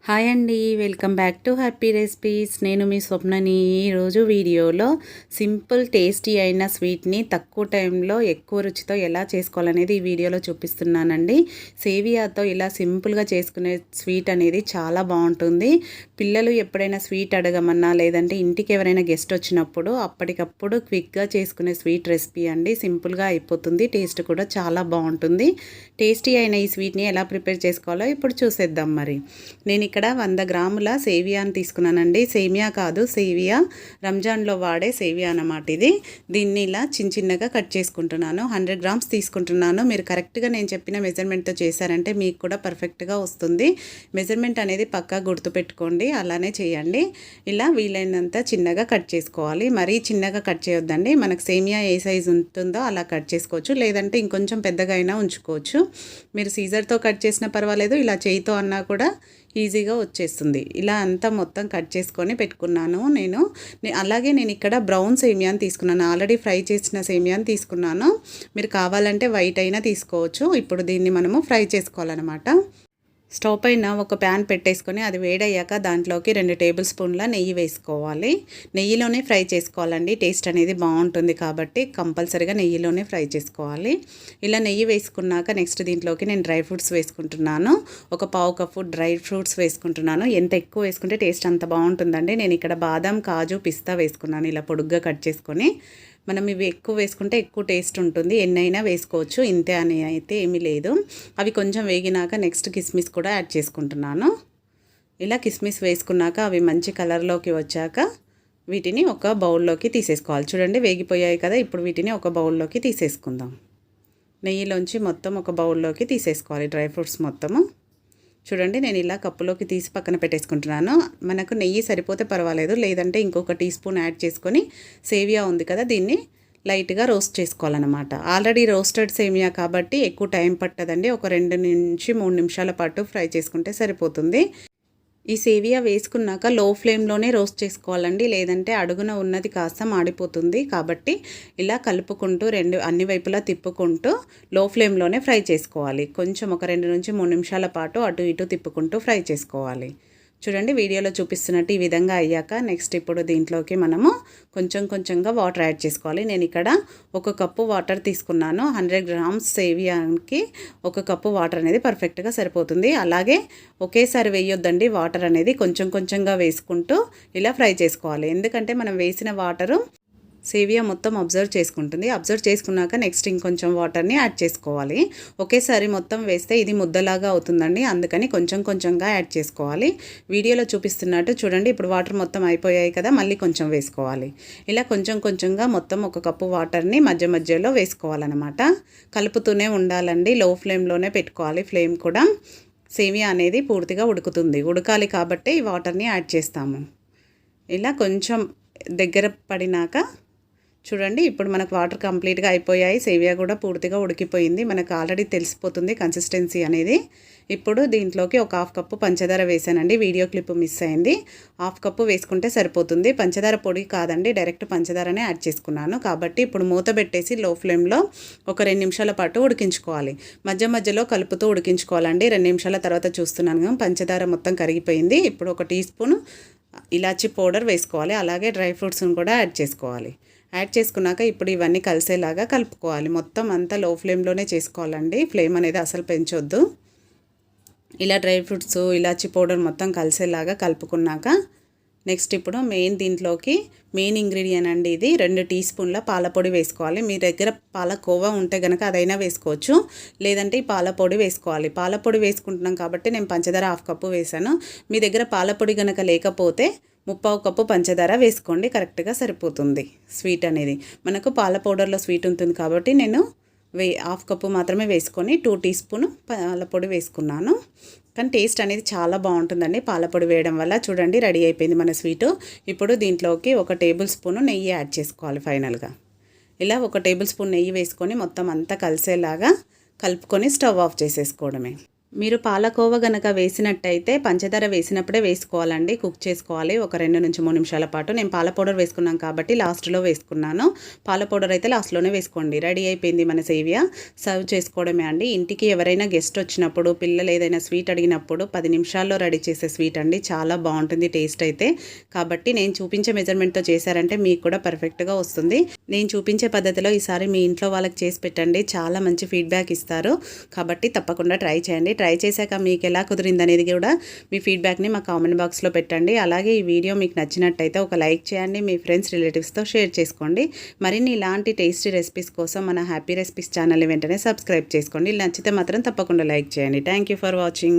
Hi అండి, welcome back to happy recipes. నేను మీ స్వప్నని. ఈరోజు వీడియోలో సింపుల్ టేస్టీ అయిన స్వీట్ని తక్కువ టైంలో ఎక్కువ రుచితో ఎలా చేసుకోవాలనేది ఈ వీడియోలో చూపిస్తున్నానండి. సేవియాతో ఇలా సింపుల్గా చేసుకునే స్వీట్ అనేది చాలా బాగుంటుంది. పిల్లలు ఎప్పుడైనా స్వీట్ అడగమన్నా లేదంటే ఇంటికి ఎవరైనా గెస్ట్ వచ్చినప్పుడు అప్పటికప్పుడు క్విక్గా చేసుకునే స్వీట్ రెసిపీ అండి. సింపుల్గా అయిపోతుంది, టేస్ట్ కూడా చాలా బాగుంటుంది. టేస్టీ అయిన ఈ స్వీట్ని ఎలా ప్రిపేర్ చేసుకోవాలో ఇప్పుడు చూసేద్దాం. మరి నేను ఇక్కడ 100 గ్రాముల సేవియాన్ తీసుకున్నానండి. సేమియా కాదు, సేవియా, రంజాన్లో వాడే సేవియా అన్నమాట ఇది. దీన్ని ఇలా చిన్నగా కట్ చేసుకుంటున్నాను. 100 గ్రామ్స్ తీసుకుంటున్నాను. మీరు కరెక్ట్గా నేను చెప్పిన మెజర్మెంట్తో చేశారంటే మీకు కూడా పర్ఫెక్ట్గా వస్తుంది. మెజర్మెంట్ అనేది పక్కా గుర్తుపెట్టుకోండి, అలానే చేయండి. ఇలా వీలైనంత చిన్నగా కట్ చేసుకోవాలి. మరీ చిన్నగా కట్ చేయొద్దండి. మనకు సేమియా ఏ సైజు ఉంటుందో అలా కట్ చేసుకోవచ్చు, లేదంటే ఇంకొంచెం పెద్దగా అయినా ఉంచుకోవచ్చు. మీరు సీజర్తో కట్ చేసినా పర్వాలేదు, ఇలా చేయితో అన్నా కూడా ఈజీగా వచ్చేస్తుంది. ఇలా అంతా మొత్తం కట్ చేసుకొని పెట్టుకున్నాను నేను. అలాగే నేను ఇక్కడ బ్రౌన్ సేమియాని తీసుకున్నాను. ఆల్రెడీ ఫ్రై చేసిన సేమియాని తీసుకున్నాను. మీరు కావాలంటే వైట్ అయినా తీసుకోవచ్చు. ఇప్పుడు దీన్ని మనము ఫ్రై చేసుకోవాలన్నమాట. స్టవ్ పైన ఒక ప్యాన్ పెట్టేసుకొని అది వేడయ్యాక దాంట్లోకి 2 టేబుల్ స్పూన్ల నెయ్యి వేసుకోవాలి. నెయ్యిలోనే ఫ్రై చేసుకోవాలండి, టేస్ట్ అనేది బాగుంటుంది కాబట్టి కంపల్సరీగా నెయ్యిలోనే ఫ్రై చేసుకోవాలి. ఇలా నెయ్యి వేసుకున్నాక నెక్స్ట్ దీంట్లోకి నేను డ్రై ఫ్రూట్స్ వేసుకుంటున్నాను. ఒక 1/2 కప్పు డ్రై ఫ్రూట్స్ వేసుకుంటున్నాను. ఎంత ఎక్కువ వేసుకుంటే టేస్ట్ అంత బాగుంటుందండి. నేను ఇక్కడ బాదం, కాజు, పిస్తా వేసుకున్నాను ఇలా పొడుగ్గా కట్ చేసుకొని. మనం ఇవి ఎక్కువ వేసుకుంటే ఎక్కువ టేస్ట్ ఉంటుంది. ఎన్నైనా వేసుకోవచ్చు, ఇంతే అని అయితే ఏమీ లేదు. అవి కొంచెం వేగినాక నెక్స్ట్ కిస్మిస్ కూడా యాడ్ చేసుకుంటున్నాను. ఇలా కిస్మిస్ వేసుకున్నాక అవి మంచి కలర్లోకి వచ్చాక వీటిని ఒక బౌల్లోకి తీసేసుకోవాలి. చూడండి వేగిపోయాయి కదా, ఇప్పుడు వీటిని ఒక బౌల్లోకి తీసేసుకుందాం. నెయ్యిలోంచి మొత్తం ఒక బౌల్లోకి తీసేసుకోవాలి డ్రై ఫ్రూట్స్ మొత్తము. చూడండి నేను ఇలా కప్పులోకి తీసి పక్కన పెట్టేసుకుంటున్నాను. మనకు నెయ్యి సరిపోతే పర్వాలేదు, లేదంటే ఇంకొక టీ స్పూన్ యాడ్ చేసుకొని సేవియా ఉంది కదా దీన్ని లైట్గా రోస్ట్ చేసుకోవాలన్నమాట. ఆల్రెడీ రోస్టెడ్ సేమియా కాబట్టి ఎక్కువ టైం పట్టదండి. ఒక 2 నుంచి 3 నిమిషాల పాటు ఫ్రై చేసుకుంటే సరిపోతుంది. ఈ సేవియా వేసుకున్నాక లో ఫ్లేమ్లోనే రోస్ట్ చేసుకోవాలండి, లేదంటే అడుగున ఉన్నది కాస్త మాడిపోతుంది. కాబట్టి ఇలా కలుపుకుంటూ అన్ని వైపులా తిప్పుకుంటూ లో ఫ్లేమ్లోనే ఫ్రై చేసుకోవాలి. కొంచెం ఒక 2 నుంచి 3 నిమిషాల పాటు అటు ఇటు తిప్పుకుంటూ ఫ్రై చేసుకోవాలి. చూడండి వీడియోలో చూపిస్తున్నట్టు ఈ విధంగా అయ్యాక నెక్స్ట్ ఇప్పుడు దీంట్లోకి మనము కొంచెంగా వాటర్ యాడ్ చేసుకోవాలి. నేను ఇక్కడ 1 కప్పు వాటర్ తీసుకున్నాను. 100 గ్రామ్స్ సేవియాకి 1 కప్పు వాటర్ అనేది పర్ఫెక్ట్గా సరిపోతుంది. అలాగే ఒకేసారి వేయొద్దండి, వాటర్ అనేది కొంచెంగా వేసుకుంటూ ఇలా ఫ్రై చేసుకోవాలి. ఎందుకంటే మనం వేసిన వాటరు సేవియా మొత్తం అబ్జర్వ్ చేసుకుంటుంది. అబ్జర్వ్ చేసుకున్నాక నెక్స్ట్ ఇంకొంచెం వాటర్ని యాడ్ చేసుకోవాలి. ఒకేసారి మొత్తం వేస్తే ఇది ముద్దలాగా అవుతుందండి, అందుకని కొంచెంగా యాడ్ చేసుకోవాలి. వీడియోలో చూపిస్తున్నట్టు చూడండి ఇప్పుడు వాటర్ మొత్తం అయిపోయాయి కదా, మళ్ళీ కొంచెం వేసుకోవాలి. ఇలా కొంచెంగా మొత్తం 1 కప్పు వాటర్ని మధ్యలో వేసుకోవాలన్నమాట. కలుపుతూనే ఉండాలండి, లో ఫ్లేమ్లోనే పెట్టుకోవాలి ఫ్లేమ్ కూడా. సేవియా అనేది పూర్తిగా ఉడకాలి కాబట్టి ఈ వాటర్ని యాడ్ చేస్తాము. ఇలా కొంచెం దగ్గర పడినాక చూడండి ఇప్పుడు మనకు వాటర్ కంప్లీట్గా అయిపోయాయి. సేవియా కూడా పూర్తిగా ఉడికిపోయింది. మనకు ఆల్రెడీ తెలిసిపోతుంది కన్సిస్టెన్సీ అనేది. ఇప్పుడు దీంట్లోకి ఒక 1/2 కప్పు పంచదార వేసానండి. వీడియో క్లిప్ మిస్ అయింది. 1/2 కప్పు వేసుకుంటే సరిపోతుంది. పంచదార పొడి కాదండి, డైరెక్ట్ పంచదారనే యాడ్ చేసుకున్నాను. కాబట్టి ఇప్పుడు మూత పెట్టేసి లో ఫ్లేమ్లో ఒక 2 నిమిషాల పాటు ఉడికించుకోవాలి. మధ్యలో కలుపుతూ ఉడికించుకోవాలండి. 2 నిమిషాల తర్వాత చూస్తున్నాను పంచదార మొత్తం కరిగిపోయింది. ఇప్పుడు 1 టీ స్పూన్ ఇలాచీ పౌడర్ వేసుకోవాలి. అలాగే డ్రై ఫ్రూట్స్ని కూడా యాడ్ చేసుకోవాలి. యాడ్ చేసుకున్నాక ఇప్పుడు ఇవన్నీ కలిసేలాగా కలుపుకోవాలి. మొత్తం అంతా లో ఫ్లేమ్లోనే చేసుకోవాలండి, ఫ్లేమ్ అనేది అసలు పెంచొద్దు. ఇలా డ్రై ఫ్రూట్స్, ఇలాచీ పౌడర్ మొత్తం కలిసేలాగా కలుపుకున్నాక నెక్స్ట్ ఇప్పుడు దీంట్లోకి మెయిన్ ఇంగ్రీడియంట్ అండి ఇది. 2 టీ స్పూన్ల పాలపొడి వేసుకోవాలి. మీ దగ్గర పాలకోవా ఉంటే కనుక అదైనా వేసుకోవచ్చు, లేదంటే ఈ పాలపొడి వేసుకోవాలి. పాలపొడి వేసుకుంటున్నాం కాబట్టి నేను పంచదార 1/2 కప్పు వేసాను. మీ దగ్గర పాలపొడి కనుక లేకపోతే 3/4 కప్పు పంచదార వేసుకోండి, కరెక్ట్గా సరిపోతుంది. స్వీట్ అనేది మనకు పాల పౌడర్లో స్వీట్ ఉంటుంది కాబట్టి నేను 1/2 కప్పు మాత్రమే వేసుకొని 2 టీ స్పూన్ పాలపొడి వేసుకున్నాను. కానీ టేస్ట్ అనేది చాలా బాగుంటుందండి పాలపొడి వేయడం వల్ల. చూడండి రెడీ అయిపోయింది మన స్వీటు. ఇప్పుడు దీంట్లోకి 1 టేబుల్ స్పూన్ నెయ్యి యాడ్ చేసుకోవాలి ఫైనల్గా. ఇలా 1 టేబుల్ స్పూన్ నెయ్యి వేసుకొని మొత్తం అంతా కలిసేలాగా కలుపుకొని స్టవ్ ఆఫ్ చేసేసుకోవడమే. మీరు పాలకోవా గనక వేసినట్టయితే పంచదార వేసినప్పుడే వేసుకోవాలండి. కుక్ చేసుకోవాలి ఒక 2 నుంచి 3 నిమిషాల పాటు. నేను పాల పౌడర్ వేసుకున్నాను కాబట్టి లాస్ట్‌లో వేసుకున్నాను. పాల పౌడర్ అయితే లాస్ట్‌లోనే వేసుకోండి. రెడీ అయిపోయింది మన సేవియా. సర్వ్ చేసుకోవడమే అండి. ఇంటికి ఎవరైనా గెస్ట్ వచ్చినప్పుడు, పిల్లలు ఏదైనా స్వీట్ అడిగినప్పుడు 10 నిమిషాల్లో రెడీ చేసే స్వీట్ అండి. చాలా బావుంటుంది టేస్ట్ అయితే. కాబట్టి నేను చూపించే మెజర్‌మెంట్‌తో చేశారంటే మీకు కూడా పర్ఫెక్ట్‌గా వస్తుంది. నేను చూపించే పద్ధతిలో ఈసారి మీ ఇంట్లో వాళ్ళకి చేసి పెట్టండి. చాలా మంచి ఫీడ్‌బ్యాక్ ఇస్తారు. కాబట్టి తప్పకుండా ట్రై చేయండి. ట్రై చేశాక మీకు ఎలా కుదిరిందనేది కూడా మీ ఫీడ్బ్యాక్ని మా కామెంట్ బాక్స్లో పెట్టండి. అలాగే ఈ వీడియో మీకు నచ్చినట్టయితే ఒక లైక్ చేయండి. మీ ఫ్రెండ్స్ రిలేటివ్స్తో షేర్ చేసుకోండి. మరిన్ని ఇలాంటి టేస్టీ రెసిపీస్ కోసం మన హ్యాపీ రెసిపీస్ ఛానల్ని వెంటనే సబ్స్క్రైబ్ చేసుకోండి. నచ్చితే మాత్రం తప్పకుండా లైక్ చేయండి. Thank you for watching.